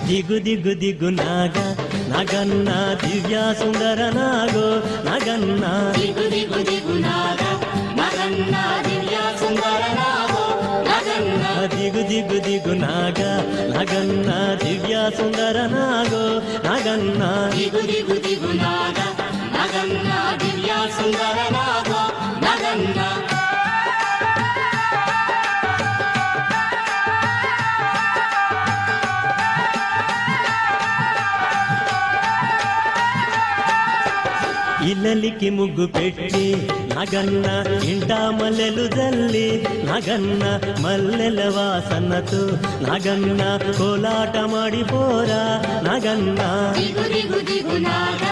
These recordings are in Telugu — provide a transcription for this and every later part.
దిగు దిగు దిగు నాగ నగన్న దివ్య సుందర నాగో నగన్న దిగు దిగు దిగు నాగ నగన్న దివ్య సుందర నాగో నగన్న దిగు దిగు దిగు నాగ నగన్న దివ్య సుందర నాగో నగన్న దిగు దిగు దిగు నాగ నగన్న దివ్య సుందర నాగో నగన్న ఇల్లలికి ముగ్గు పెట్టి నగన్న ఇంట మల్లెలు జల్లి నగన్న మల్లెల వాసనతో నగన్న కోలాట మాడిపోరా నగన్న దిగు దిగు దిగు నాగ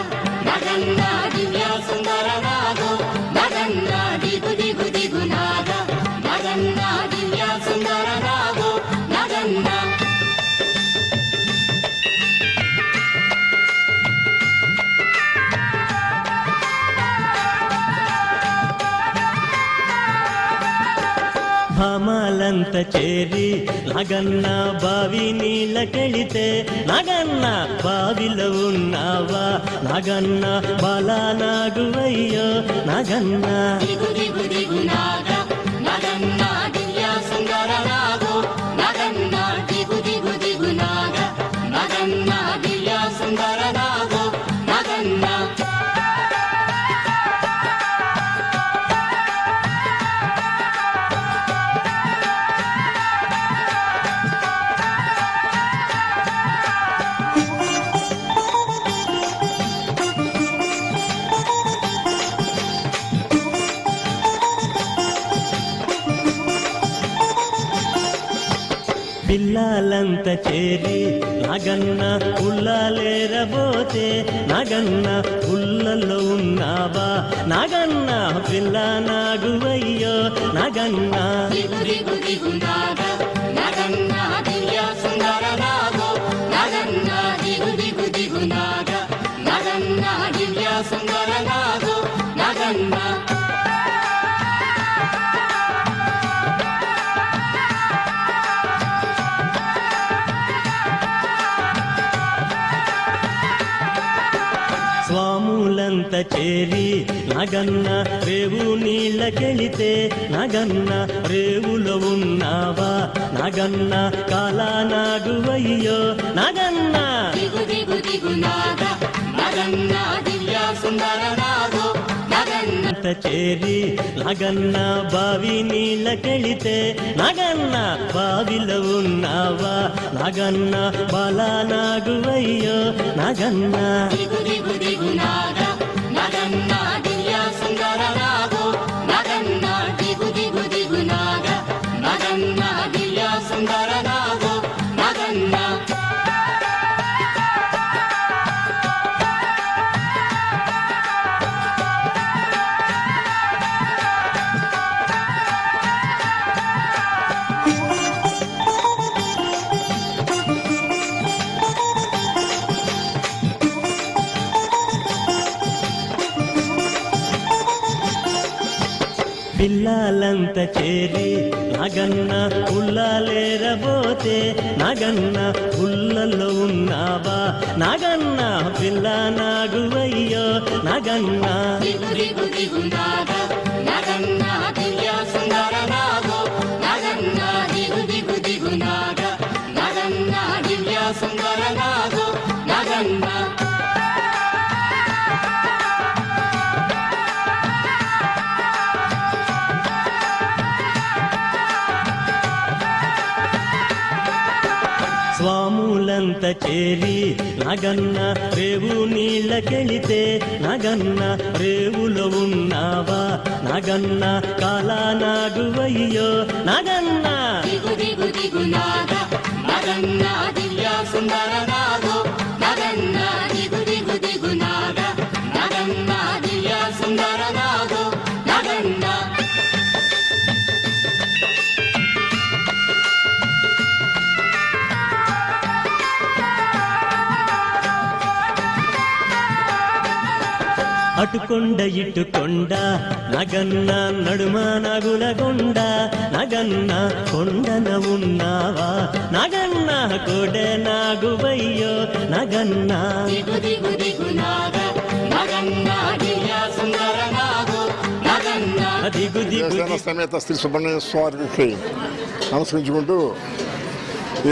నగన్న దివ్య సుందర నాగో నగన్న దిగు దిగు దిగు నాగ నగన్న దివ్య సుందర నాగో నగన్న భామాలంత చేరి నగన్న బావి నీళ్ళకెళితే నగన్న బావిలో ఉన్నావా నగన్న బాలానాగువయ్యో నగన్న దిగు దిగు దిగు నాగ నగన్న దివ్య సుందర నాగో నగన్న దిగు దిగు దిగు నాగ నగన్న దివ్య సుందర నాగో నగన్న పిల్లలంత చేరి నగన్న పుల్లలేరబోతే నగన్న పుల్లలో ఉన్నావా నగన్న పిల్ల నాగువయ్యో నగన్న దిగు దిగు దిగు నాగ నగన్న దివ్య సుందర నాగో నగన్న దిగు దిగు దిగు నాగ నగన్న దివ్య సుందర నాగో నగన్న స్వాములంత చేరి నగన్న రేవు నీళ్ళకెళితే నగన్న రేవులో ఉన్నావా నగన్న కాలానాగువయ్యో నగన్న దిగు దిగు దిగు నాగ నగన్న దివ్య సుందర నాగో నగన్న అంత చేరి నగన్న బావి నీళ్ళకెళితే నగన్న బావిలో ఉన్నావా నగన్న బాలానాగువయ్యో నగన్న దిగు దిగు దిగు నాగ నగన్న దివ్య సుందర నాగో నగన్న దిగు దిగు దిగు నాగ నగన్న దివ్య సుందర నాగో నగన్న పిల్లలంత చేరి నగన్న పుల్లలేరబోతే నగన్న పుల్లలో ఉన్నావా నగన్న పిల్ల నాగువయ్యో నగన్న దిగు దిగు దిగు నాగ నగన్న దివ్య సుందర నాగో నగన్న దిగు దిగు దిగు నాగ నగన్న దివ్య సుందర నాగో నగన్న స్వాములంత చేరి నగన్న రేవు నీళ్ళకెళితే నగన్న రేవులో ఉన్నావా నగన్న కాలానాగువయ్యో నగన్న దిగు దిగు దిగు నాగ నగన్న దివ్య సుందర నాగో నగన్న దిగు దిగు దిగు నాగ నగన్న దివ్య సుందర నాగో నగన్న అటుకొండ ఇటుకొండ నగన్న నడుమ నగులగొండ నగన్న కొండన ఉన్నావా నగన్న కొడె నాగువయ్యో నగన్న దిగు దిగు దిగు నాగ నగన్న దివ్య సుందర నాగు నగన్న దిగు దిగు దేవసేన సమేత శ్రీ సుబ్రహ్మణ్య స్వామికి నమస్కరించుకుంటూ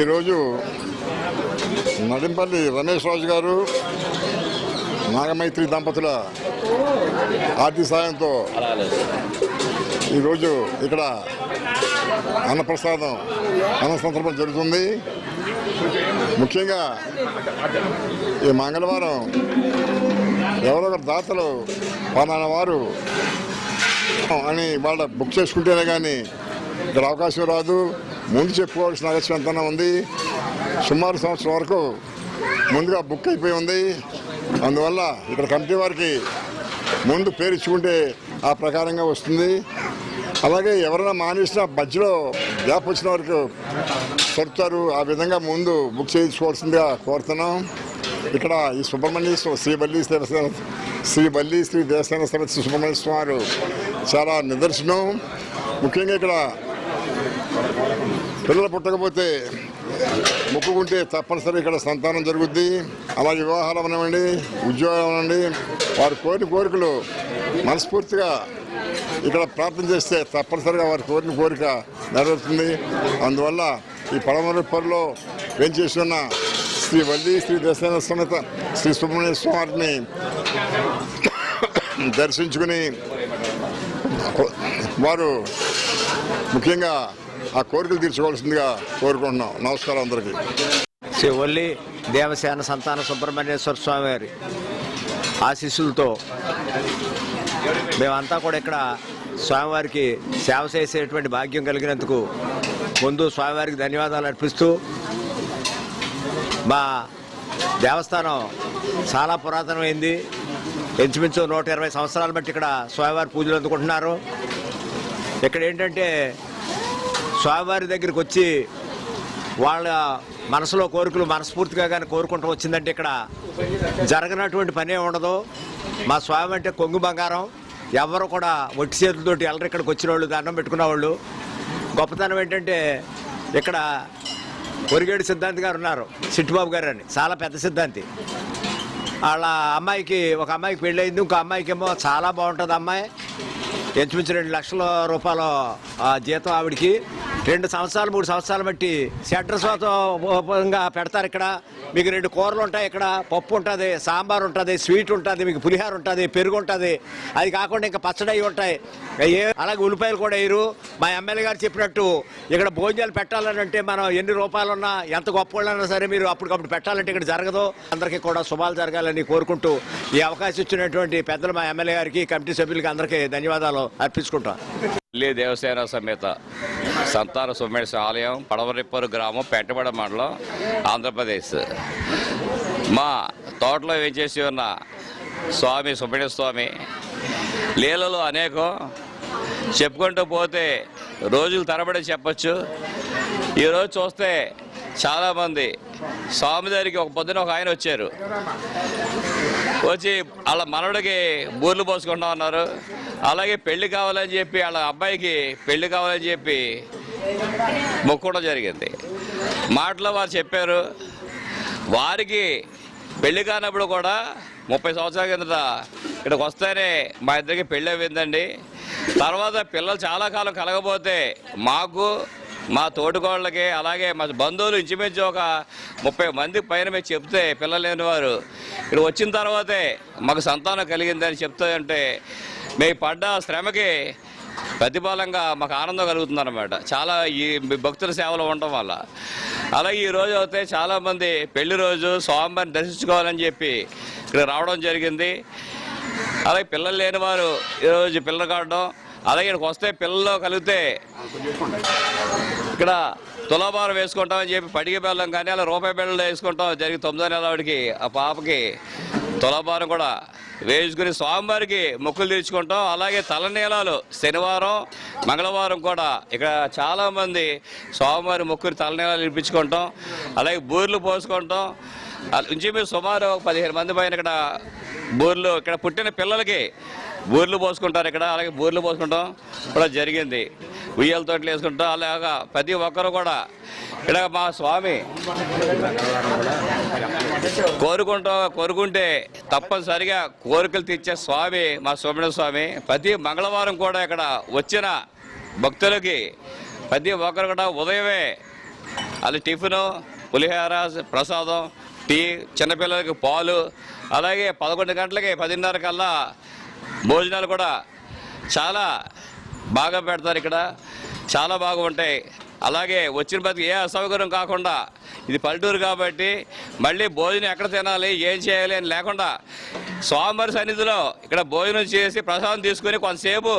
ఈరోజు నడింపల్లి రమేష్ రాజు గారు నాగమైత్రి దంపతుల ఆర్థిక సాయంతో ఈరోజు ఇక్కడ అన్నప్రసాదం అన్న సందర్భం జరుగుతుంది. ముఖ్యంగా ఈ మంగళవారం ఎవరో ఒకరు దాతలు పలానా వారు అని వాళ్ళ బుక్ చేసుకుంటేనే కానీ ఇక్కడ అవకాశం రాదు. ముందు చెప్పుకోవాల్సిన అవసరం ఎంతైనా ఉంది. సుమారు సంవత్సరం వరకు ముందుగా బుక్ అయిపోయి ఉంది. అందువల్ల ఇక్కడ కమిటీ వారికి ముందు పేరు ఇచ్చుకుంటే ఆ ప్రకారంగా వస్తుంది. అలాగే ఎవరైనా మానేసిన మధ్యలో గ్యాప్ వచ్చిన వరకు చెప్తారు. ఆ విధంగా ముందు బుక్ చేయించుకోవాల్సిందిగా కోరుతున్నాం. ఇక్కడ ఈ సుబ్రహ్మణ్య శ్రీ దేవస్థాన సమేత సుబ్రహ్మణ్య స్వామి చాలా నిదర్శనం. ముఖ్యంగా ఇక్కడ పిల్లలు పుట్టకపోతే మొక్కుకుంటే తప్పనిసరి ఇక్కడ సంతానం జరుగుద్ది. అలాగే వివాహాలు అవనివ్వండి, ఉద్యోగాలు అవనండి, వారి కోరికలు మనస్ఫూర్తిగా ఇక్కడ ప్రార్థన చేస్తే తప్పనిసరిగా వారి కోరిక నెరవేరుతుంది. అందువల్ల ఈ పడమరపల్లిలో వేంచేస్తున్న శ్రీ దేవస్థాన సమేత శ్రీ సుబ్రహ్మణ్య స్వామిని దర్శించుకుని వారు ముఖ్యంగా ఆ కోరికలు తీర్చుకోవాల్సిందిగా కోరుకుంటున్నాం. నమస్కారం అందరికీ. శ్రీ ఒల్లి దేవసేన సంతాన సుబ్రహ్మణ్యేశ్వర స్వామి వారి ఆశీస్సులతో మేమంతా కూడా ఇక్కడ స్వామివారికి సేవ చేసేటువంటి భాగ్యం కలిగినందుకు ముందు స్వామివారికి ధన్యవాదాలు అర్పిస్తూ, మా దేవస్థానం చాలా పురాతనమైంది. ఇంచుమించు 120 సంవత్సరాలు బట్టి ఇక్కడ స్వామివారి పూజలు అందుకుంటున్నారు. ఇక్కడ ఏంటంటే స్వామివారి దగ్గరికి వచ్చి వాళ్ళ మనసులో కోరికలు మనస్ఫూర్తిగా కానీ కోరుకుంటూ వచ్చిందంటే ఇక్కడ జరగనటువంటి పనే ఉండదు. మా స్వామి అంటే కొంగు బంగారం. ఎవరు కూడా ఒట్టి చేతులతోటి ఎల్లరు ఇక్కడికి వచ్చిన వాళ్ళు, దండం పెట్టుకున్న వాళ్ళు. గొప్పతనం ఏంటంటే ఇక్కడ కొరిగేడు సిద్ధాంతి గారు ఉన్నారు, సిట్టిబాబు గారు అని, చాలా పెద్ద సిద్ధాంతి. వాళ్ళ ఒక అమ్మాయికి పెళ్ళయింది. ఇంకో అమ్మాయికి ఏమో చాలా బాగుంటుంది అమ్మాయి. ఇంచుమించు 2 లక్షల రూపాయల జీతం ఆవిడికి. 2 సంవత్సరాలు 3 సంవత్సరాలు బట్టి సెంటర్ స్వాతంగా పెడతారు. ఇక్కడ మీకు 2 కూరలు ఉంటాయి. ఇక్కడ పప్పు ఉంటుంది, సాంబార్ ఉంటుంది, స్వీట్ ఉంటుంది, మీకు పులిహార ఉంటుంది, పెరుగు ఉంటుంది. అది కాకుండా ఇంకా పచ్చడి అవి ఉంటాయి. అలాగే ఉల్లిపాయలు కూడా వేయరు. మా ఎమ్మెల్యే గారు చెప్పినట్టు ఇక్కడ భోజనాలు పెట్టాలని అంటే మనం ఎన్ని రూపాయలు ఉన్నా, ఎంత గొప్ప వాళ్ళైనా సరే మీరు అప్పటికప్పుడు పెట్టాలంటే ఇక్కడ జరగదు. అందరికీ కూడా శుభాలు జరగాలని కోరుకుంటూ ఈ అవకాశం ఇచ్చినటువంటి పెద్దలు మా ఎమ్మెల్యే గారికి, కమిటీ సభ్యులకి అందరికీ ధన్యవాదాలు అర్పించుకుంటాం. ఒల్లి దేవసేన సమేత సంతాన సుబ్రహ్మణ్య ఆలయం, పడవరిప్పరు గ్రామం, పెంటబడ మండలం, ఆంధ్రప్రదేశ్. మా తోటలో వేంచేసి ఉన్న స్వామి సుబ్రహ్మణ్య స్వామి లీలలు అనేకం. చెప్పుకుంటూ పోతే రోజులు తరబడి చెప్పచ్చు. ఈరోజు చూస్తే చాలామంది స్వామి దగ్గరికి ఒక పొద్దున ఒక ఆయన వచ్చారు. వచ్చి వాళ్ళ మనవడికి బూర్లు పోసుకుంటా ఉన్నారు. అలాగే పెళ్లి కావాలని చెప్పి వాళ్ళ అబ్బాయికి పెళ్లి కావాలని చెప్పి మొక్కడం జరిగింది. మాటలో వారు చెప్పారు, వారికి పెళ్లి కానప్పుడు కూడా 30 సంవత్సరాల కిందట ఇక్కడికి వస్తేనే మా ఇద్దరికి పెళ్ళి అయిందండి. తర్వాత పిల్లలు చాలా కాలం కలగపోతే మాకు, మా తోటికోళ్ళకి, అలాగే మా బంధువులు ఇంచుమించు ఒక 30 మంది పైన మేము చెప్తే పిల్లలు లేని వారు ఇక్కడ వచ్చిన తర్వాతే మాకు సంతానం కలిగిందని చెప్తాయంటే మేము పడ్డ శ్రమకి ప్రతిఫలంగా మాకు ఆనందం కలుగుతుందన్నమాట. చాలా ఈ భక్తుల సేవలో ఉండటం వల్ల. అలాగే ఈరోజు అయితే చాలామంది పెళ్లి రోజు స్వామివారిని దర్శించుకోవాలని చెప్పి ఇక్కడ రావడం జరిగింది. అలాగే పిల్లలు లేని వారు ఈరోజు పిల్లలు కావడం, అలాగే ఇక్కడికి వస్తే పిల్లలు కలిగితే ఇక్కడ తులాభారం వేసుకుంటామని చెప్పి పడిగ బెల్లం కానీ అలా రూపాయి బెల్లం వేసుకుంటాం జరిగి 9వ నెల వాడికి ఆ పాపకి తులాభారం కూడా వేసుకుని స్వామివారికి మొక్కులు తీర్చుకుంటాం. అలాగే తలనీలాలు శనివారం మంగళవారం కూడా ఇక్కడ చాలామంది స్వామివారి మొక్కులు తలనీలాలు ఇప్పించుకుంటాం. అలాగే బూర్లు పోసుకుంటాం. ఇంచుమించు సుమారు 15 మంది పైన ఇక్కడ బూర్లు ఇక్కడ పుట్టిన పిల్లలకి బూర్లు పోసుకుంటారు. ఇక్కడ అలాగే బూర్లు పోసుకుంటాం కూడా జరిగింది. ఉయ్యాల తోటలు వేసుకుంటాం. అలాగా ప్రతి ఒక్కరు కూడా ఇక్కడ మా స్వామి కోరుకుంటే తప్పనిసరిగా కోరికలు తీర్చే స్వామి మా సుబ్రహ్మణ్య స్వామి. ప్రతి మంగళవారం కూడా ఇక్కడ వచ్చిన భక్తులకి ప్రతి ఒక్కరు కూడా ఉదయమే అది టిఫిను, పులిహోర, ప్రసాదం, టీ, చిన్నపిల్లలకి పాలు, అలాగే 11 గంటలకి 10:30 కల్లా భోజనాలు కూడా చాలా బాగా పెడతారు. ఇక్కడ చాలా బాగా ఉంటాయి. అలాగే వచ్చిన ప్రతి ఏ అసౌకర్యం కాకుండా, ఇది పల్లెటూరు కాబట్టి మళ్ళీ భోజనం ఎక్కడ తినాలి, ఏం చేయాలి అని లేకుండా స్వామివారి సన్నిధిలో ఇక్కడ భోజనం చేసి ప్రసాదం తీసుకుని కొంతసేపు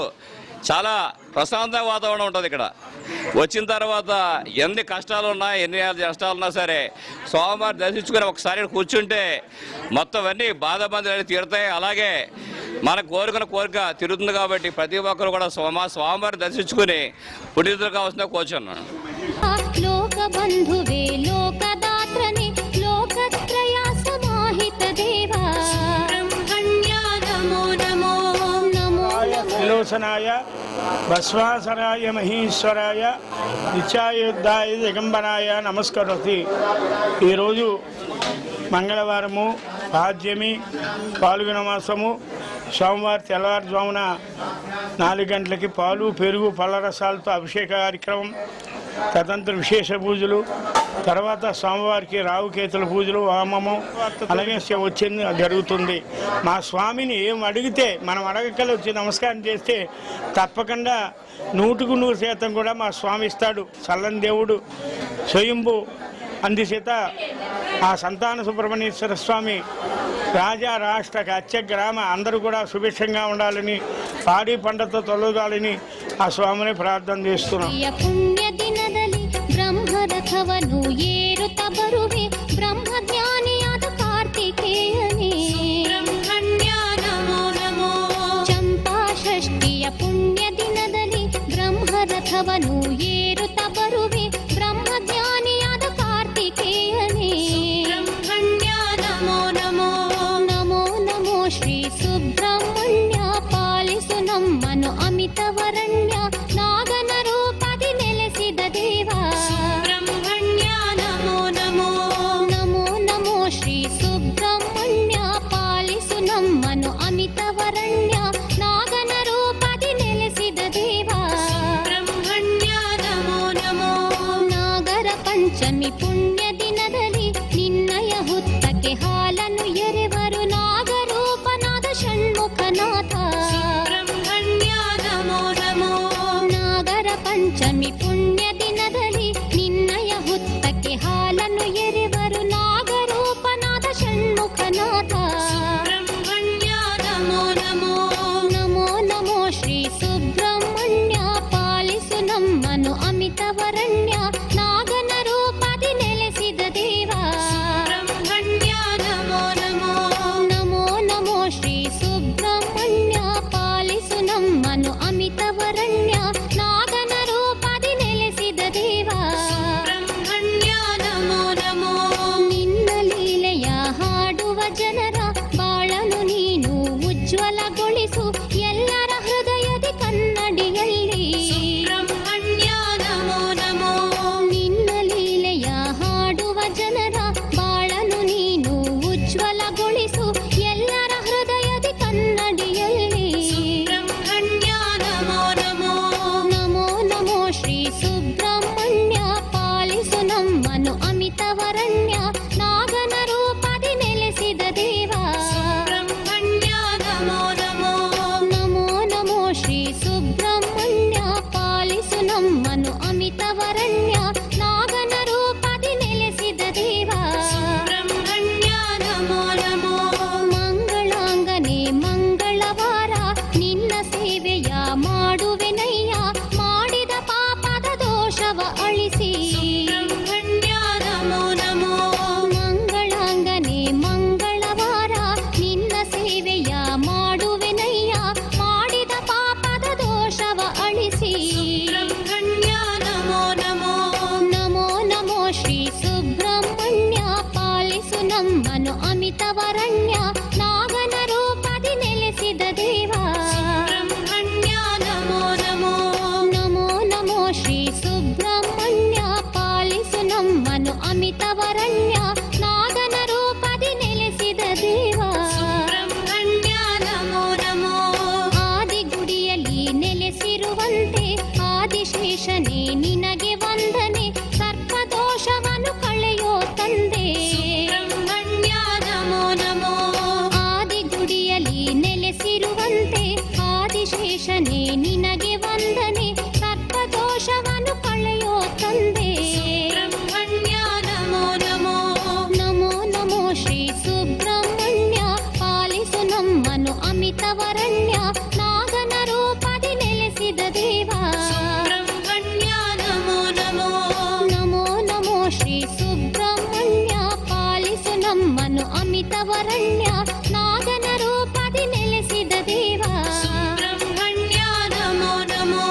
చాలా ప్రశాంత వాతావరణం ఉంటుంది. ఇక్కడ వచ్చిన తర్వాత ఎన్ని కష్టాలు ఉన్నా, ఎన్ని కష్టాలు ఉన్నా సరే స్వామివారి దర్శించుకుని ఒకసారి కూర్చుంటే మొత్తం అన్నీ బాధబంధులు తీరుతాయి. అలాగే మన కోరిక తిరుగుతుంది. కాబట్టి ప్రతి ఒక్కరు కూడా స్వామివారి దర్శించుకుని పుణ్యతులు కావాల్సిన కూర్చున్నాను. లోక బంధువే లోకదాత్రని లోకత్రయ సమాహిత దేవా బ్రహ్మణ్య నమో నమో నమో విలోచనాయ భస్వాసనాయ మహేశ్వరాయ నిత్యాయుద్ధాయ దిగంబరాయ నమస్కరోతి. ఈరోజు మంగళవారము, పాడ్యమి, పాల్గొన మాసము, సోమవారం తెల్లవారుజామున 4 గంటలకి పాలు, పెరుగు, పళ్ళ రసాలతో అభిషేక కార్యక్రమం, తదంతర విశేష పూజలు, తర్వాత స్వామివారికి రావుకేతుల పూజలు, వామము, అలాగే వచ్చింది జరుగుతుంది. మా స్వామిని ఏం అడిగితే మనం అడగకలే వచ్చి నమస్కారం చేస్తే తప్పకుండా 100% కూడా మా స్వామి ఇస్తాడు. చల్లని దేవుడు, స్వయంభు. అందుచేత ఆ సంతాన సుబ్రహ్మణ్యేశ్వర స్వామి రాజా, రాష్ట్ర, కచ్చ, గ్రామ అందరూ కూడా సుభిక్షంగా ఉండాలని, పాడి పంటతో తొలగాలని ఆ స్వామిని ప్రార్థన చేస్తున్నాం. పుణ్య దినದಲ್ಲಿ ಬ್ರಹ್ಮರಥವನ್ನು ಏರುತ್ತ ಬರುವೆ ಬ್ರಹ್ಮ ಜ್ಞಾನಿಯಾದ ಕಾರ್ತಿಕೇಯನೇ ಬ್ರಹ್ಮಣ್ಯ ನಮೋ ನಮೋ. ಚಂಪಾ ಷಷ್ಠಿಯ ಪುಣ್ಯ ದಿನದಲ್ಲಿ ಬ್ರಹ್ಮರಥವನ್ನು ಏರುತ್ತ ಬರುವೆ ಬ್ರಹ್ಮ ಜ್ಞಾನಿಯಾದ ಕಾರ್ತಿಕೇಯನೇ ಬ್ರಹ್ಮಣ್ಯ ನಮೋ ನಮೋ. ನಮೋ ನಮೋ ಶ್ರೀ ಸುಬ್ರಹ್ಮಣ್ಯ ಪಾಲಿಸು ನಮ್ಮನು ಅಮಿತವರಣ್ಯ ನಾಗನ ರೂಪದಿ ನೆಲೆಸಿದ ದೇವಾ ಬ್ರಹ್ಮಣ್ಯ ನಮೋ ನಮೋ. ನಮೋ ನಮೋ ಶ್ರೀ ಸುಬ್ರಹ್ಮಣ್ಯ ಪಾಲಿಸು ನಮ್ಮನು ಅಮಿತವರಣ್ಯ ನಾಗನ ರೂಪದಿ ನೆಲೆಸಿದ ದೇವಾ ಬ್ರಹ್ಮಣ್ಯ ನಮೋ ನಮೋ. ನಾಗರ ಪಂಚಮಿ ಪುಣ್ಯ ದಿನದಲ್ಲಿ ನಿನ್ನಯ ಹುತ್ತಕ್ಕೆ ಹಾಲನ್ನು ಎರೆವರು ನಾಗರೂಪನಾದ ಷಣ್ಮುಖನಾಥ ಬ್ರಹ್ಮಣ್ಯ ನಮೋ ನಮೋ. ನಾಗರ ಪಂಚಮಿ ಪುಣ್ಯ ದಿನದಲ್ಲಿ ನಿನ್ನಯ ಹುತ್ತಕ್ಕೆ ಹಾಲನ್ನು ಎರೆವರು ನಾಗರೂಪನಾದ ಷಣ್ಮುಖನಾಥ ಬ್ರಹ್ಮಣ್ಯ ನಮೋ ನಮೋ. ನಮೋ ನಮೋ ಶ್ರೀ ಸುಬ್ರಹ್ಮಣ್ಯ ಪಾಲಿಸು ನಮ್ಮನು ಅಮಿತವರಣ್ಯ ನಾಗನ ರೂಪದಿ ನೆಲೆಸಿದ ದೇವಾ ಬ್ರಹ್ಮಣ್ಯ ನಮೋ ನಮೋ. ನಮೋ ನಮೋ ಶ್ರೀ ಸುಬ್ರಹ್ಮಣ್ಯ ಪಾಲಿಸು ನಮ್ಮನು ಅಮಿತವರಣ್ಯ ನಾಗನ ರೂಪದಿ ನೆಲೆಸಿದ ದೇವಾ ಬ್ರಹ್ಮಣ್ಯ ನಮೋ ನಮೋ. ನಿನ್ನ ಲೀಲೆಯ ಹಾಡುವ ಜನರ ಬಾಳನು ನೀನು ಉಜ್ವಲಗೊಳಿಸು ಎಲ್ಲರ ಹೃದಯದಿ ಕನ್ನಡಿಯಲ್ಲಿ ಬ್ರಹ್ಮಣ್ಯ ನಮೋ ನಮೋ. ನಿನ್ನ ಲೀಲೆಯ ಹಾಡುವ ಜನರ ಬಾಳನು ನೀನು ಉಜ್ವಲಗೊಳಿಸು ಎಲ್ಲರ ಹೃದಯದಿ ಕನ್ನಡಿಯಲ್ಲಿ ಬ್ರಹ್ಮಣ್ಯ ನಮೋ ನಮೋ. ನಮೋ ನಮೋ ಶ್ರೀ ಸುಬ್ರಹ್ಮಣ್ಯ ಪಾಲಿಸು ನಮ್ಮನು ಅಮಿತವರಣ್ಯ ನಾಗನ ರೂಪದಿ ನೆಲೆಸಿದ ದೇವಾ ಬ್ರಹ್ಮಣ್ಯ ನಮೋ ನಮೋ. ನಮೋ ನಮೋ ಶ್ರೀ ಸುಬ್ರಹ್ಮಣ್ಯ ಪಾಲಿಸು ನಮ್ಮನು ಅಮಿತವರಣ್ಯ ನಾಗನ ರೂಪದಿ ನೆಲೆಸಿದ ದೇವಾ ಬ್ರಹ್ಮಣ್ಯ ನಮೋ ನಮೋ. ಮಂಗಳಾಂಗನೆ ಮಂಗಳವಾರ ನಿನ್ನ ಸೇವೆಯ ಮಾಡುವೆನಯ್ಯ ಮಾಡಿದ ಪಾಪದ ದೋಷವ ಅಳಿಸಿ ಬ್ರಹ್ಮಣ್ಯ ನಮೋ ನಮೋ. ಮಂಗಳಾಂಗನೆ ಮಂಗಳವಾರ ನಿನ್ನ ಸೇವೆಯ ಮಾಡುವೆನಯ್ಯ ಮಾಡಿದ ಪಾಪದ ದೋಷವ ಅಳಿಸಿ ಬ್ರಹ್ಮಣ್ಯ ನಮೋ ನಮೋ. ಆದಿಶೇಷನೇ ನಿನಗೆ ವಂದನೆ ಸರ್ಪದೋಷವನ್ನು ಕಳೆಯೋ ತಂದೆ ಸುಬ್ರಹ್ಮಣ್ಯ ನಮೋ ನಮೋ ಆದಿಗುಡಿಯಲ್ಲಿ ನೆಲೆಸಿರುವಂತೆ ಆದಿಶೇಷನೇ ನಿನಗೆ ವಂದನೆ ಸರ್ಪದೋಷವನ್ನು ಕಳೆಯೋ ತಂದೆ ಸುಬ್ರಹ್ಮಣ್ಯ ನಮೋ ನಮೋ ನಮೋ ನಮೋ ಶ್ರೀ ಸುಬ್ರಹ್ಮಣ್ಯ ಪಾಲಿಸು ನಮ್ಮನು ಅಮಿತವರಣ್ಯ ನಾಗನ ರೂಪದಿ ನೆಲೆಸಿದ ದೇವ ಸುಬ್ರಹ್ಮಣ್ಯ ನಮೋ ನಮೋ ನಮೋ ನಮೋ ಶ್ರೀ ಸುಬ್ರಹ್ಮಣ್ಯ ಪಾಲಿಸು ನಮ್ಮನು ಅಮಿತವರಣ್ಯ ನಾಗನ ರೂಪದಿ ನೆಲೆಸಿದ ದೇವ ಸುಬ್ರಹ್ಮಣ್ಯ ನಮೋ ನಮೋ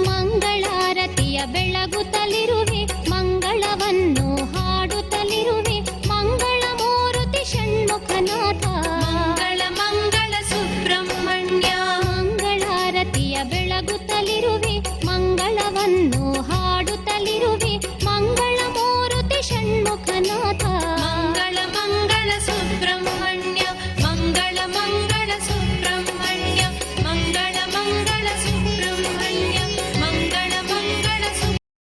ಮಂಗಳಾರತಿಯ ಬೆಳಗುತ್ತಲಿರುವೆ ಮಂಗಳವನ್ನು ಹಾಡುತ್ತಲಿರುವೆ ಮಂಗಳ ಮೂರುತಿ ಷಣ್ಮುಖನಾಥ ಮಂಗಳ ಮಂಗಳ ಸುಬ್ರಹ್ಮಣ್ಯ ಮಂಗಳಾರತಿಯ ಬೆಳಗುತ್ತಲಿರುವೆ ಮಂಗಳವನ್ನು ಹಾಡುತ್ತಲಿರುವೆ ಮಂಗಳ ಮೂರುತಿ ಷಣ್ಮುಖನಾಥ